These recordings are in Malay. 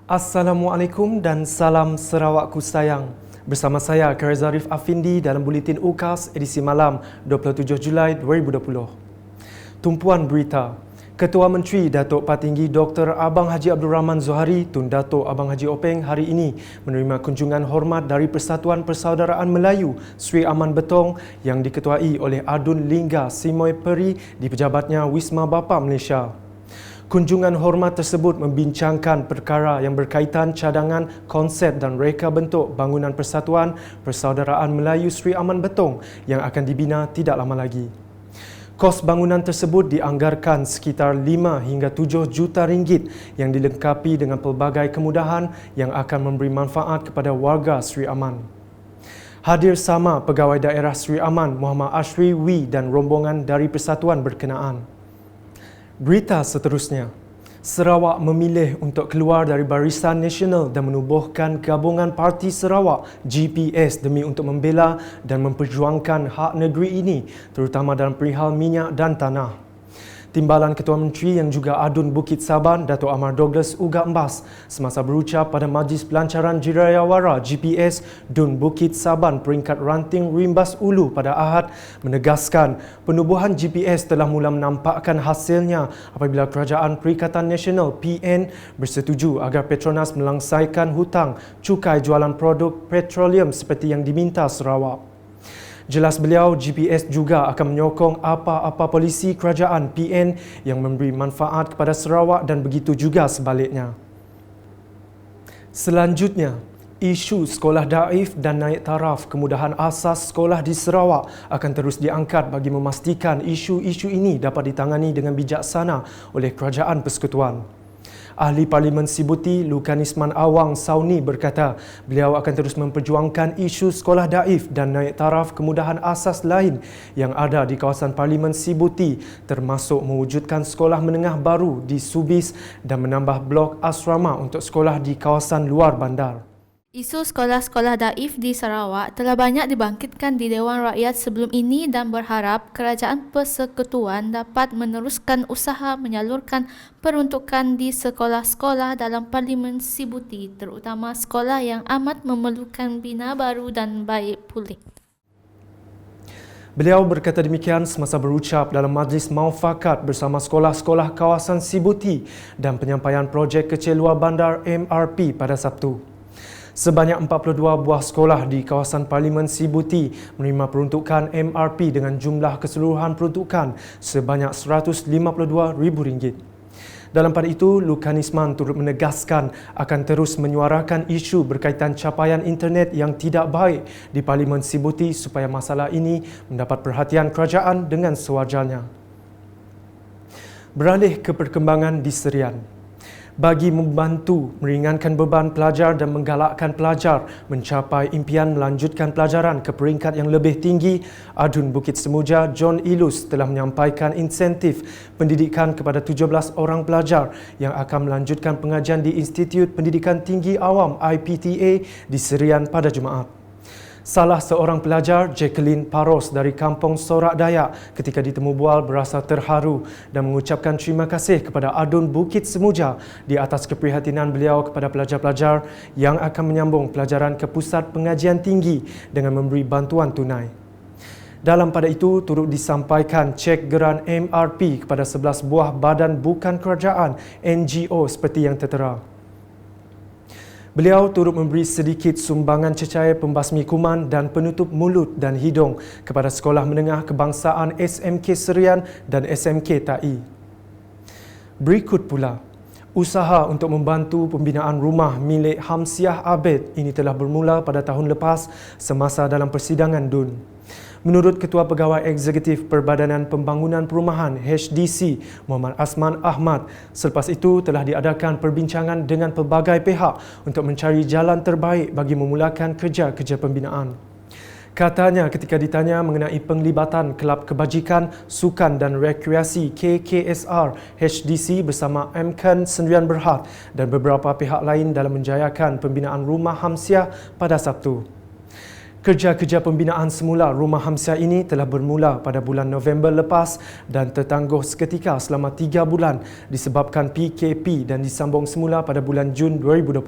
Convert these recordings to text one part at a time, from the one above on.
Assalamualaikum dan salam Sarawakku sayang. Bersama saya Karizarif Afindi dalam Buletin UKAS edisi malam 27 Julai 2020. Tumpuan berita. Ketua Menteri Datuk Patinggi Dr. Abang Haji Abdul Rahman Zohari Tun Datuk Abang Haji Openg hari ini menerima kunjungan hormat dari Persatuan Persaudaraan Melayu Sri Aman Betong yang diketuai oleh Adun Lingga Simoy Peri di pejabatnya Wisma Bapa Malaysia. Kunjungan hormat tersebut membincangkan perkara yang berkaitan cadangan, konsep dan reka bentuk bangunan Persatuan Persaudaraan Melayu Sri Aman Betong yang akan dibina tidak lama lagi. Kos bangunan tersebut dianggarkan sekitar 5 hingga 7 juta ringgit yang dilengkapi dengan pelbagai kemudahan yang akan memberi manfaat kepada warga Sri Aman. Hadir sama Pegawai Daerah Sri Aman Muhammad Ashri Wee dan rombongan dari persatuan berkenaan. Berita seterusnya, Sarawak memilih untuk keluar dari Barisan Nasional dan menubuhkan Gabungan Parti Sarawak GPS demi untuk membela dan memperjuangkan hak negeri ini terutama dalam perihal minyak dan tanah. Timbalan Ketua Menteri yang juga Adun Bukit Saban, Datuk Amar Douglas Uga Embas semasa berucap pada Majlis Pelancaran Jirayawara GPS Dun Bukit Saban peringkat ranting Rimbas Ulu pada Ahad menegaskan penubuhan GPS telah mula menampakkan hasilnya apabila Kerajaan Perikatan Nasional PN bersetuju agar Petronas melangsaikan hutang cukai jualan produk petroleum seperti yang diminta Sarawak. Jelas beliau, GPS juga akan menyokong apa-apa polisi kerajaan PN yang memberi manfaat kepada Sarawak dan begitu juga sebaliknya. Selanjutnya, isu sekolah daif dan naik taraf kemudahan asas sekolah di Sarawak akan terus diangkat bagi memastikan isu-isu ini dapat ditangani dengan bijaksana oleh Kerajaan Persekutuan. Ahli Parlimen Sibuti Lukanisman Awang Sauni berkata beliau akan terus memperjuangkan isu sekolah daif dan naik taraf kemudahan asas lain yang ada di kawasan Parlimen Sibuti termasuk mewujudkan sekolah menengah baru di Subis dan menambah blok asrama untuk sekolah di kawasan luar bandar. Isu sekolah-sekolah daif di Sarawak telah banyak dibangkitkan di Dewan Rakyat sebelum ini dan berharap Kerajaan Persekutuan dapat meneruskan usaha menyalurkan peruntukan di sekolah-sekolah dalam Parlimen Sibuti terutama sekolah yang amat memerlukan bina baru dan baik pulih. Beliau berkata demikian semasa berucap dalam Majlis Maufakat bersama sekolah-sekolah kawasan Sibuti dan penyampaian projek kecil luar bandar MRP pada Sabtu. Sebanyak 42 buah sekolah di kawasan Parlimen Sibuti menerima peruntukan MRP dengan jumlah keseluruhan peruntukan sebanyak RM152,000. Dalam pada itu, Lukanisman turut menegaskan akan terus menyuarakan isu berkaitan capaian internet yang tidak baik di Parlimen Sibuti supaya masalah ini mendapat perhatian kerajaan dengan sewajarnya. Beralih ke perkembangan di Serian. Bagi membantu meringankan beban pelajar dan menggalakkan pelajar mencapai impian melanjutkan pelajaran ke peringkat yang lebih tinggi, Adun Bukit Semuja John Ilus telah menyampaikan insentif pendidikan kepada 17 orang pelajar yang akan melanjutkan pengajian di Institut Pendidikan Tinggi Awam IPTA di Serian pada Jumaat. Salah seorang pelajar, Jacqueline Paros dari Kampung Sorak Dayak ketika ditemu bual berasa terharu dan mengucapkan terima kasih kepada Adun Bukit Semuja di atas keprihatinan beliau kepada pelajar-pelajar yang akan menyambung pelajaran ke Pusat Pengajian Tinggi dengan memberi bantuan tunai. Dalam pada itu, turut disampaikan cek geran MRP kepada 11 buah badan bukan kerajaan NGO seperti yang tertera. Beliau turut memberi sedikit sumbangan cecair pembasmi kuman dan penutup mulut dan hidung kepada Sekolah Menengah Kebangsaan SMK Serian dan SMK TAI. Berikut pula, usaha untuk membantu pembinaan rumah milik Hamsiah Abed ini telah bermula pada tahun lepas semasa dalam persidangan DUN. Menurut Ketua Pegawai Eksekutif Perbadanan Pembangunan Perumahan HDC Muhammad Asman Ahmad, selepas itu telah diadakan perbincangan dengan pelbagai pihak untuk mencari jalan terbaik bagi memulakan kerja-kerja pembinaan. Katanya ketika ditanya mengenai penglibatan Kelab Kebajikan, Sukan dan Rekreasi KKSR HDC bersama Amkan Sendirian Berhad dan beberapa pihak lain dalam menjayakan pembinaan rumah Hamsiah pada Sabtu. Kerja-kerja pembinaan semula Rumah Hamsiah ini telah bermula pada bulan November lepas dan tertangguh seketika selama 3 bulan disebabkan PKP dan disambung semula pada bulan Jun 2020.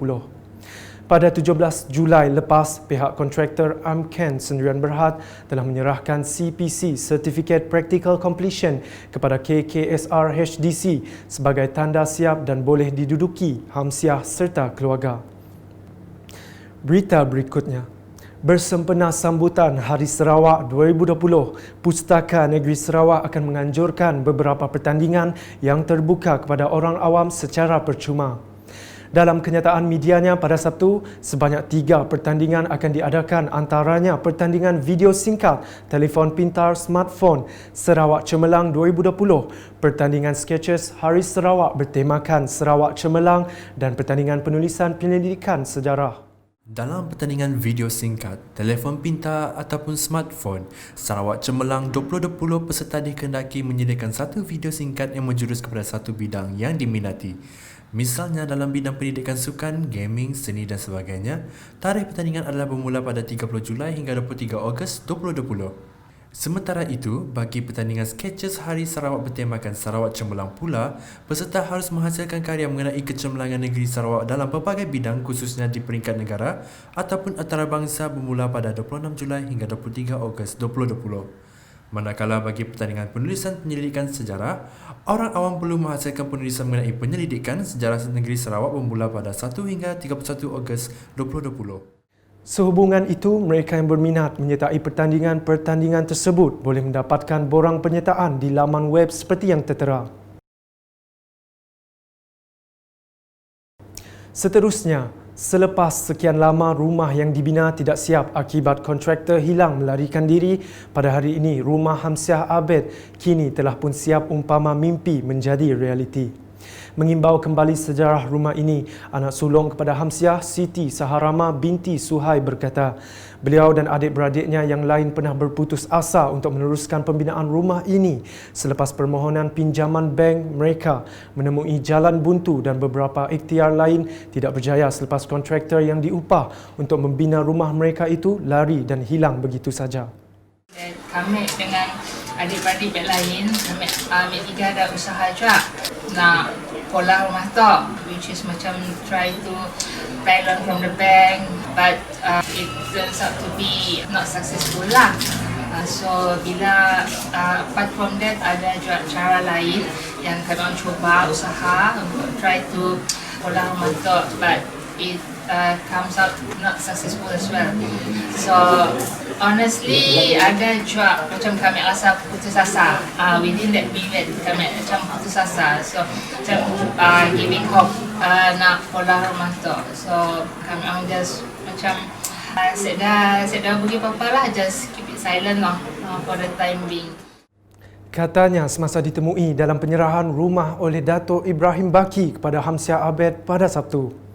Pada 17 Julai lepas, pihak kontraktor Amken Sendirian Berhad telah menyerahkan CPC Certificate Practical Completion kepada KKSR HDC sebagai tanda siap dan boleh diduduki Hamsiah serta keluarga. Berita berikutnya. Bersempena sambutan Hari Sarawak 2020, Pustaka Negeri Sarawak akan menganjurkan beberapa pertandingan yang terbuka kepada orang awam secara percuma. Dalam kenyataan medianya pada Sabtu, sebanyak 3 pertandingan akan diadakan, antaranya pertandingan video singkat, telefon pintar smartphone Sarawak Cemerlang 2020, pertandingan sketches Hari Sarawak bertemakan Sarawak Cemerlang dan pertandingan penulisan penyelidikan sejarah. Dalam pertandingan video singkat, telefon pintar ataupun smartphone, Sarawak Cemerlang 2020 peserta dikehendaki menyediakan satu video singkat yang menjurus kepada satu bidang yang diminati. Misalnya dalam bidang pendidikan sukan, gaming, seni dan sebagainya. Tarikh pertandingan adalah bermula pada 30 Julai hingga 23 Ogos 2020. Sementara itu, bagi pertandingan sketches Hari Sarawak bertemakan Sarawak Cemerlang pula, peserta harus menghasilkan karya mengenai kecemerlangan negeri Sarawak dalam pelbagai bidang khususnya di peringkat negara ataupun antarabangsa bermula pada 26 Julai hingga 23 Ogos 2020. Manakala bagi pertandingan penulisan penyelidikan sejarah, orang awam perlu menghasilkan penulisan mengenai penyelidikan sejarah negeri Sarawak bermula pada 1 hingga 31 Ogos 2020. Sehubungan itu, mereka yang berminat menyertai pertandingan-pertandingan tersebut boleh mendapatkan borang penyertaan di laman web seperti yang tertera. Seterusnya, selepas sekian lama rumah yang dibina tidak siap akibat kontraktor hilang melarikan diri, pada hari ini Rumah Hamsiah Abed kini telah pun siap umpama mimpi menjadi realiti. Mengimbau kembali sejarah rumah ini, anak sulung kepada Hamsiah, Siti Saharama binti Suhai berkata, beliau dan adik-beradiknya yang lain pernah berputus asa untuk meneruskan pembinaan rumah ini selepas permohonan pinjaman bank mereka menemui jalan buntu dan beberapa ikhtiar lain tidak berjaya selepas kontraktor yang diupah untuk membina rumah mereka itu lari dan hilang begitu saja. Kami dengan adik-beradik lain, kami tiga ada usaha juga nak pola rumah tu, which is macam try to pay loan from the bank, but it turns out to be not successful lah. So bila apart from that ada juga cara lain yang kami orang cuba usaha untuk try to pola rumah tu, but it comes out not successful as well. So honestly, ada juga macam kami rasa putus asa. Within that period, kami macam putus asa. So macam giving hope nak pola rumah tu. So kami orang just macam set dah bagi apa-apa lah, just keep it silent lah for the time being. Katanya semasa ditemui dalam penyerahan rumah oleh Dato' Ibrahim Baki kepada Hamsiah Abed pada Sabtu.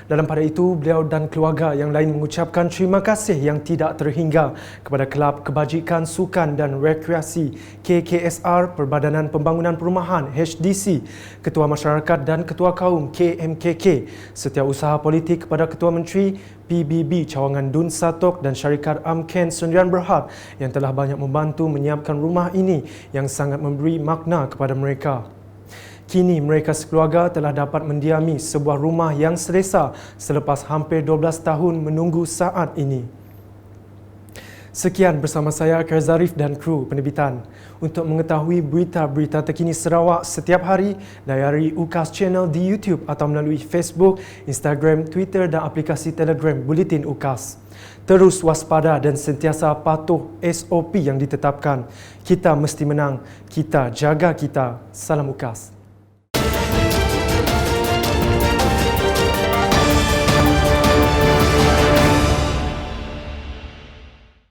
Dalam pada itu, beliau dan keluarga yang lain mengucapkan terima kasih yang tidak terhingga kepada Kelab Kebajikan Sukan dan Rekreasi KKSR, Perbadanan Pembangunan Perumahan HDC, Ketua Masyarakat dan Ketua Kaum KMKK, Setiausaha Politik kepada Ketua Menteri PBB Cawangan Dun Satok dan syarikat Amken Sendirian Berhad yang telah banyak membantu menyiapkan rumah ini yang sangat memberi makna kepada mereka. Kini mereka sekeluarga telah dapat mendiami sebuah rumah yang selesa selepas hampir 12 tahun menunggu saat ini. Sekian bersama saya, Karzarif dan kru penerbitan. Untuk mengetahui berita-berita terkini Sarawak setiap hari, layari UKAS Channel di YouTube atau melalui Facebook, Instagram, Twitter dan aplikasi Telegram Buletin UKAS. Terus waspada dan sentiasa patuh SOP yang ditetapkan. Kita mesti menang. Kita jaga kita. Salam UKAS.